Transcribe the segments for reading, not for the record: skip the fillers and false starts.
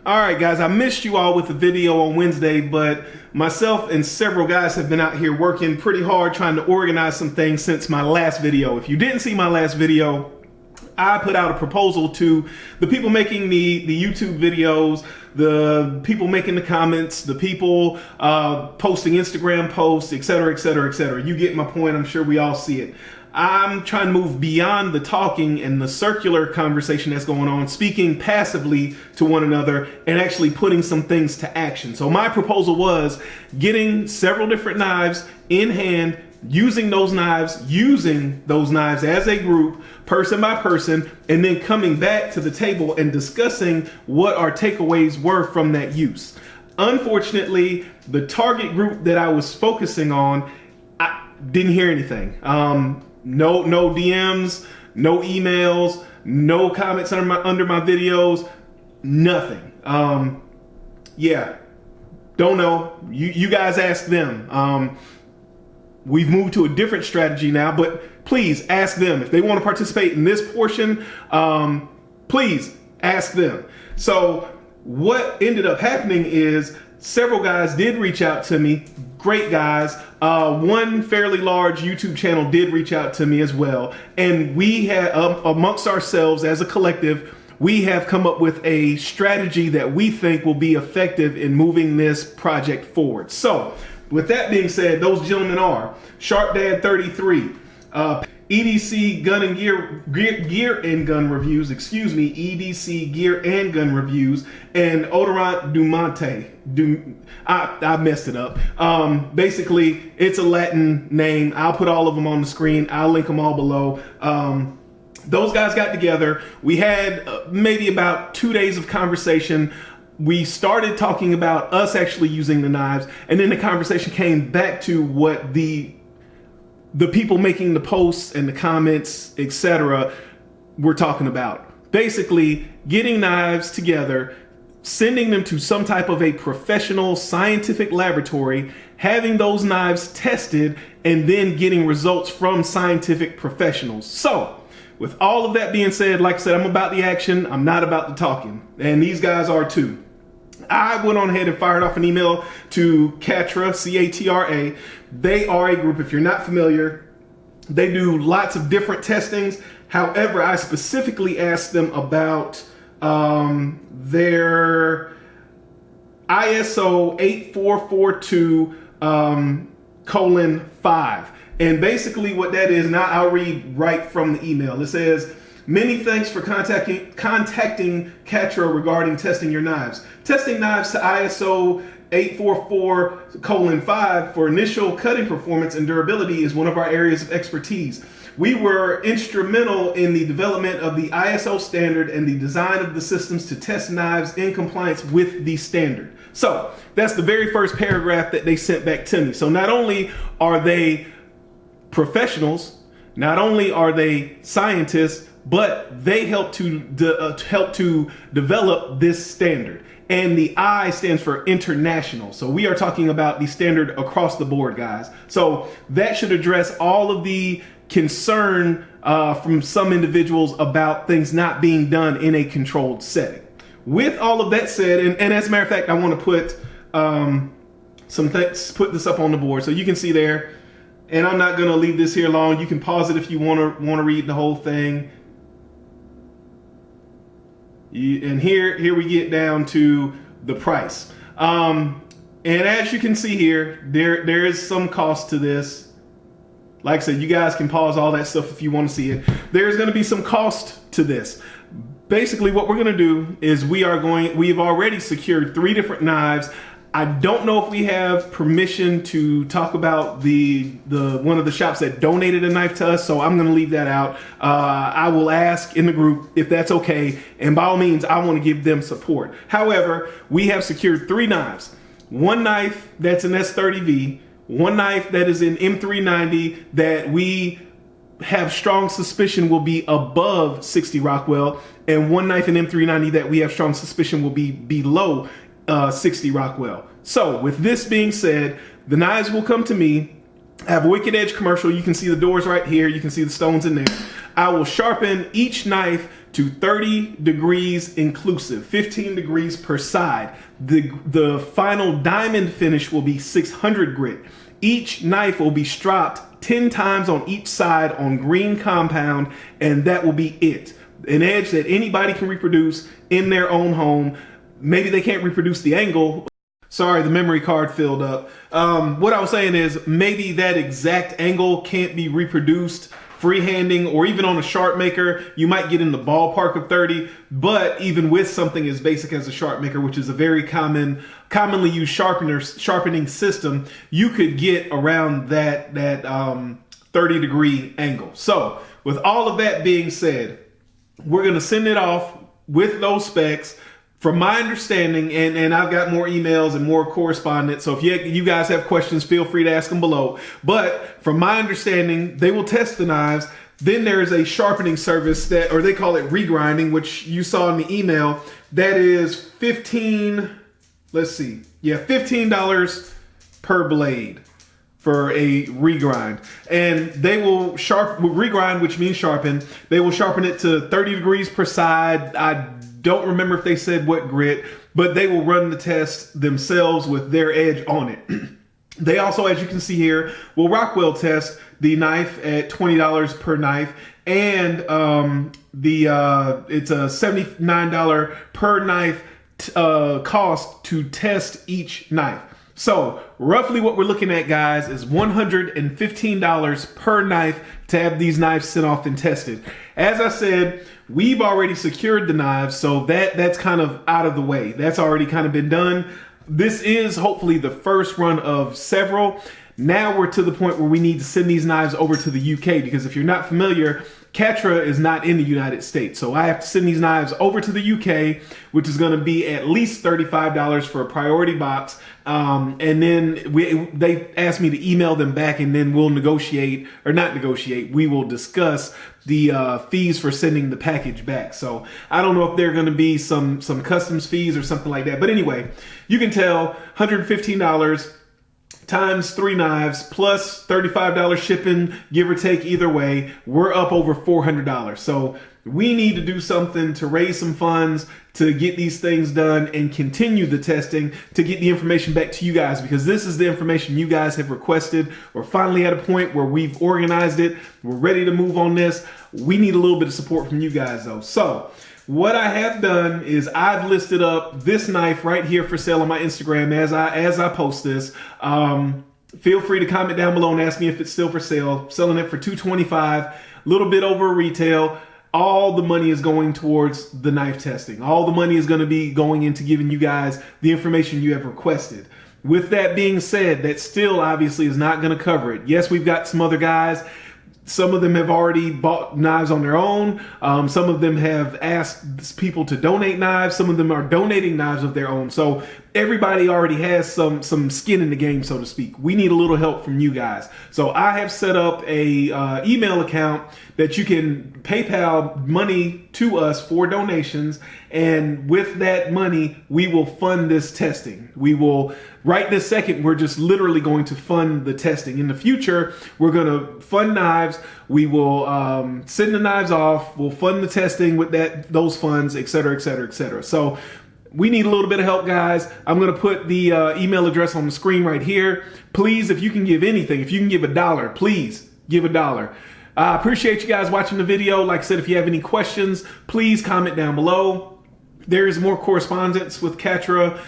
All right, guys, I missed you all with the video on Wednesday, but myself and several guys have been out here working pretty hard trying to organize some things since my last video. If you didn't see my last video, I put out a proposal to the people making the YouTube videos, the people making the comments, the people posting Instagram posts, etc., etc., etc. You get my point. I'm sure we all see it. I'm trying to move beyond the talking and the circular conversation that's going on, speaking passively to one another and actually putting some things to action. So my proposal was getting several different knives in hand, using those knives as a group, person by person, and then coming back to the table and discussing what our takeaways were from that use. Unfortunately, the target group that I was focusing on, I didn't hear anything. No DMs, no emails, no comments under my videos, nothing. Yeah, don't know. You guys ask them. We've moved to a different strategy now, but please ask them if they want to participate in this portion. Please ask them. So what ended up happening is several guys did reach out to me. Great guys. One fairly large YouTube channel did reach out to me as well. And we had, amongst ourselves as a collective, we have come up with a strategy that we think will be effective in moving this project forward. So with that being said, those gentlemen are Sharp Dad 33, EDC Gun and Gear and Gun Reviews, EDC Gear and Gun Reviews, and Odorant Dumonte. I messed it up. Basically, it's a Latin name. I'll put all of them on the screen. I'll link them all below. Those guys got together. We had maybe about 2 days of conversation. We started talking about us actually using the knives, and then the conversation came back to what the people making the posts and the comments, etc., were talking about. Basically, getting knives together, sending them to some type of a professional scientific laboratory, having those knives tested, and then getting results from scientific professionals. So, with all of that being said, like I said, I'm about the action. I'm not about the talking. And these guys are too. I went on ahead and fired off an email to CATRA, C-A-T-R-A. They are a group, if you're not familiar, they do lots of different testings. However, I specifically asked them about their ISO 8442:5. And basically what that is, now I'll read right from the email. It says, "Many thanks for contacting CATRA regarding testing your knives. Testing knives to ISO 844:5 for initial cutting performance and durability is one of our areas of expertise. We were instrumental in the development of the ISO standard and the design of the systems to test knives in compliance with the standard." So that's the very first paragraph that they sent back to me. So not only are they professionals, not only are they scientists, but they help to develop this standard. And the I stands for international. So we are talking about the standard across the board, guys. So that should address all of the concern from some individuals about things not being done in a controlled setting. With all of that said, and as a matter of fact, I want to put put this up on the board so you can see there. And I'm not going to leave this here long. You can pause it if you want to read the whole thing. And here we get down to the price. And as you can see here, there is some cost to this. Like I said, you guys can pause all that stuff if you want to see it. There's going to be some cost to this. Basically, what we're going to do is we've already secured 3 different knives. I don't know if we have permission to talk about the one of the shops that donated a knife to us, so I'm going to leave that out. I will ask in the group if that's okay, and by all means, I want to give them support. However, we have secured 3 knives. One knife that's an S30V, one knife that is an M390 that we have strong suspicion will be above 60 Rockwell, and one knife in M390 that we have strong suspicion will be below 60 Rockwell. So with this being said, the knives will come to me. I have a Wicked Edge commercial. You can see the doors right here. You can see the stones in there. I will sharpen each knife to 30 degrees inclusive, 15 degrees per side. The final diamond finish will be 600 grit. Each knife will be stropped 10 times on each side on green compound, and that will be it. An edge that anybody can reproduce in their own home. Maybe they can't reproduce the angle. Sorry, the memory card filled up. What I was saying is maybe that exact angle can't be reproduced freehanding or even on a sharp maker. You might get in the ballpark of 30, but even with something as basic as a sharp maker, which is a very commonly used sharpening system, you could get around that 30 degree angle. So with all of that being said, we're gonna send it off with those specs. From my understanding, and I've got more emails and more correspondence, so if you guys have questions, feel free to ask them below. But from my understanding, they will test the knives. Then there's a sharpening service or they call it regrinding, which you saw in the email. That is $15 per blade for a regrind. And they will regrind, which means sharpen. They will sharpen it to 30 degrees per side. I don't remember if they said what grit, but they will run the test themselves with their edge on it. They also, as you can see here, will Rockwell test the knife at $20 per knife, and it's a $79 per knife cost to test each knife. So roughly what we're looking at, guys, is $115 per knife to have these knives sent off and tested. As I said, we've already secured the knives, so that's kind of out of the way. That's already kind of been done. This is hopefully the first run of several. Now we're to the point where we need to send these knives over to the UK, because if you're not familiar, CATRA is not in the United States. So I have to send these knives over to the UK, which is going to be at least $35 for a priority box. And then they asked me to email them back, and then we'll negotiate, or not negotiate, we will discuss the fees for sending the package back. So I don't know if there are going to be some customs fees or something like that. But anyway, you can tell $115 times 3 knives plus $35 shipping, give or take either way, we're up over $400. So we need to do something to raise some funds to get these things done and continue the testing to get the information back to you guys, because this is the information you guys have requested. We're finally at a point where we've organized it. We're ready to move on this. We need a little bit of support from you guys though. So what I have done is I've listed up this knife right here for sale on my Instagram as I post this. Feel free to comment down below and ask me if it's still for sale. Selling it for $225, a little bit over retail. All the money is going towards the knife testing. All the money is going to be going into giving you guys the information you have requested. With that being said, that still obviously is not going to cover it. Yes, we've got some other guys. Some of them have already bought knives on their own. Some of them have asked people to donate knives. Some of them are donating knives of their own. So everybody already has some skin in the game, so to speak. We need a little help from you guys. So I have set up a email account that you can PayPal money to us for donations. And with that money, we will fund this testing. We will, right this second, we're just literally going to fund the testing. In the future, we're going to fund knives. We will send the knives off. We'll fund the testing with those funds, et cetera, et cetera, et cetera. So we need a little bit of help, guys. I'm going to put the email address on the screen right here. Please, if you can give anything, if you can give $1, please give $1. I appreciate you guys watching the video. Like I said, if you have any questions, please comment down below. There is more correspondence with CATRA.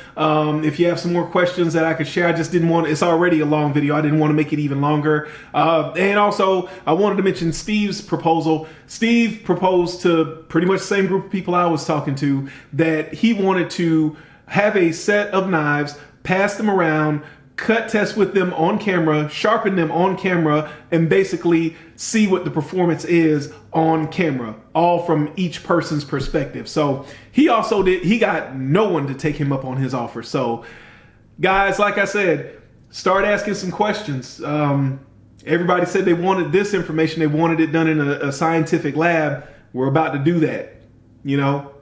If you have some more questions that I could share, I just didn't want, it's already a long video. I didn't want to make it even longer. And also, I wanted to mention Steve's proposal. Steve proposed to pretty much the same group of people I was talking to, that he wanted to have a set of knives, pass them around, cut test with them on camera, sharpen them on camera, and basically see what the performance is on camera, all from each person's perspective. So he got no one to take him up on his offer. So guys, like I said, start asking some questions. Everybody said they wanted this information. They wanted it done in a scientific lab. We're about to do that. You know,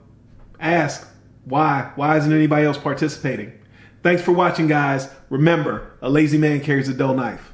ask why isn't anybody else participating? Thanks for watching, guys. Remember, a lazy man carries a dull knife.